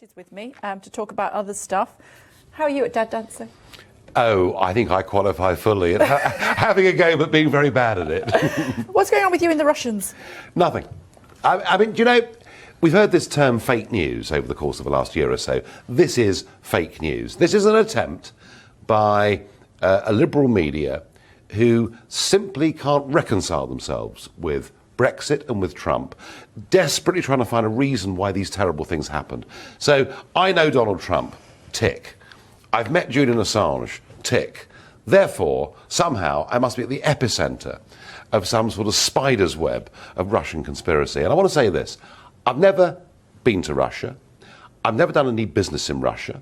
Farage is with me to talk about other stuff. How are you at Dad Dancer? Oh, I think I qualify fully at having a go but being very bad at it. What's going on with you and the Russians? Nothing. I mean, do you know, we've heard this term fake news over the course of the last year or so. This is fake news. This is an attempt by a liberal media who simply can't reconcile themselves with Brexit and with Trump, desperately trying to find a reason why these terrible things happened. So I know Donald Trump, tick. I've met Julian Assange, tick. Therefore, somehow, I must be at the epicentre of some sort of spider's web of Russian conspiracy. And I want to say this. I've never been to Russia. I've never done any business in Russia.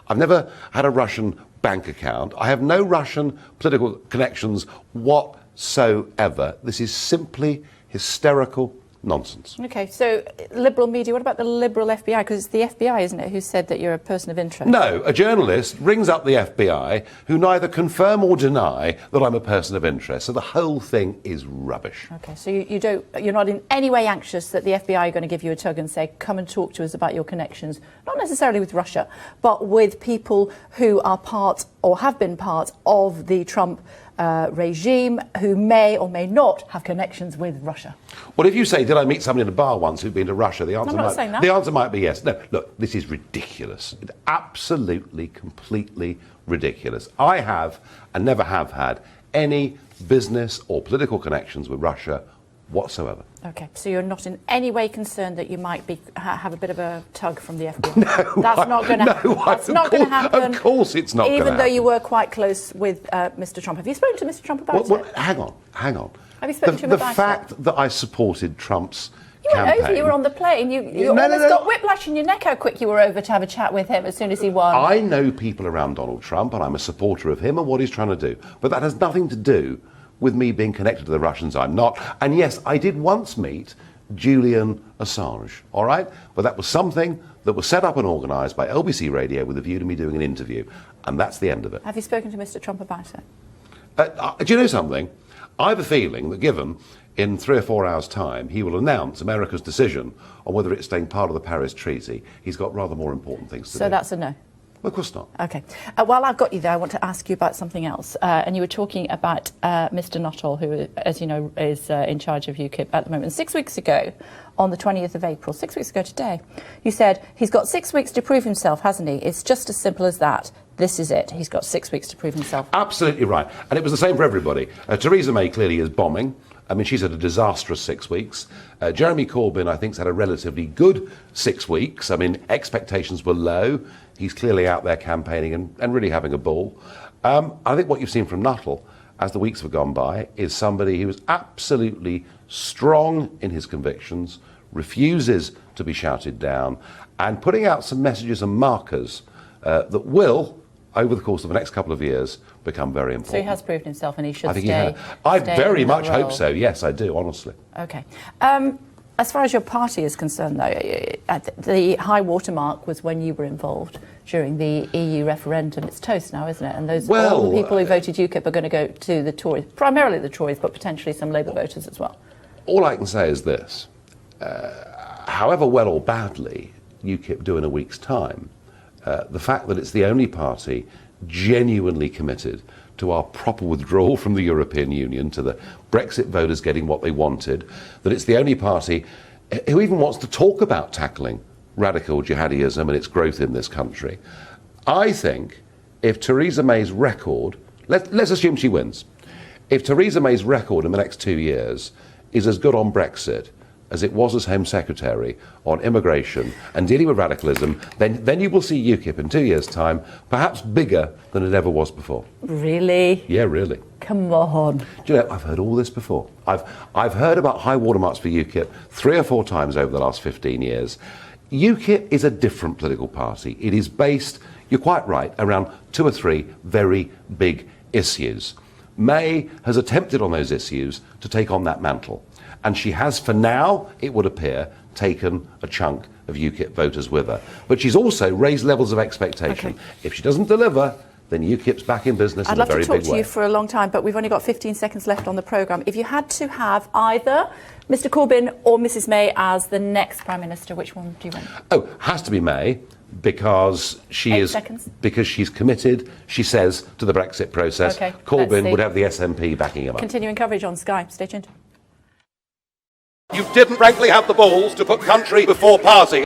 I've never had a Russian bank account. I have no Russian political connections whatsoever. This is simply hysterical nonsense. OK, so liberal media, what about the liberal FBI? Because it's the FBI, isn't it, who said that you're a person of interest? No, a journalist rings up the FBI who neither confirm or deny that I'm a person of interest. So the whole thing is rubbish. OK, so you're not in any way anxious that the FBI are going to give you a tug and say, come and talk to us about your connections, not necessarily with Russia, but with people who are part or have been part of the Trump regime who may or may not have connections with Russia? Well, if you say, did I meet somebody in a bar once who'd been to Russia, the answer might be yes. No, look, this is ridiculous. It's absolutely, completely ridiculous. I have and never have had any business or political connections with Russia whatsoever. OK, so you're not in any way concerned that you might have a bit of a tug from the FBI? No, that's not going to happen. Of course it's not going to happen. Even though you were quite close with Mr. Trump. Have you spoken to Mr. Trump about it? Hang on. Have you spoken to him about it? The fact that I supported Trump's You went over, you were on the plane, you almost got whiplash in your neck how quick you were over to have a chat with him as soon as he won. I know people around Donald Trump and I'm a supporter of him and what he's trying to do. But that has nothing to do with me being connected to the Russians. I'm not. And yes, I did once meet Julian Assange, all right? But that was something that was set up and organised by LBC Radio with a view to me doing an interview. And that's the end of it. Have you spoken to Mr. Trump about it? Do you know something? I have a feeling that given in 3 or 4 hours' time, he will announce America's decision on whether it's staying part of the Paris Treaty. He's got rather more important things to do. So that's a no? Well, of course not. OK. While I've got you there, I want to ask you about something else. And you were talking about Mr. Nuttall, who, as you know, is in charge of UKIP at the moment. 6 weeks ago, on the 20th of April, 6 weeks ago today, you said he's got 6 weeks to prove himself, hasn't he? It's just as simple as that. This is it. He's got 6 weeks to prove himself. Absolutely right. And it was the same for everybody. Theresa May clearly is bombing. I mean, she's had a disastrous 6 weeks. Jeremy Corbyn, I think, has had a relatively good 6 weeks. I mean, expectations were low. He's clearly out there campaigning and really having a ball. I think what you've seen from Nuttall, as the weeks have gone by, is somebody who is absolutely strong in his convictions, refuses to be shouted down, and putting out some messages and markers that will, over the course of the next couple of years, become very important. So he has proved himself and he should stay. I very much hope so. Yes, I do, honestly. OK. As far as your party is concerned, though, the high watermark was when you were involved during the EU referendum. It's toast now, isn't it? And all the people who voted UKIP are going to go to the Tories, primarily the Tories, but potentially some Labour voters as well. All I can say is this. However well or badly UKIP do in a week's time, the fact that it's the only party genuinely committed to our proper withdrawal from the European Union, to the Brexit voters getting what they wanted, that it's the only party who even wants to talk about tackling radical jihadism and its growth in this country. I think if Theresa May's record, let's assume she wins, if Theresa May's record in the next 2 years is as good on Brexit as it was as Home Secretary on immigration and dealing with radicalism, then you will see UKIP in 2 years' time, perhaps bigger than it ever was before. Really? Yeah, really. Come on. Do you know, I've heard all this before. I've heard about high watermarks for UKIP 3 or 4 times over the last 15 years. UKIP is a different political party. It is based, you're quite right, around 2 or 3 very big issues. May has attempted on those issues to take on that mantle. And she has, for now, it would appear, taken a chunk of UKIP voters with her. But she's also raised levels of expectation. Okay. If she doesn't deliver, then UKIP's back in business in a very big way. I'd love to talk to you for a long time, but we've only got 15 seconds left on the programme. If you had to have either Mr Corbyn or Mrs May as the next Prime Minister, which one do you want? Oh, has to be May. because she 8 is seconds. because she's committed, she says, to the Brexit process. Okay, let's Corbyn see. would have the SNP backing him up. Continuing coverage on Sky. Stay tuned. You didn't frankly have the balls to put country before party.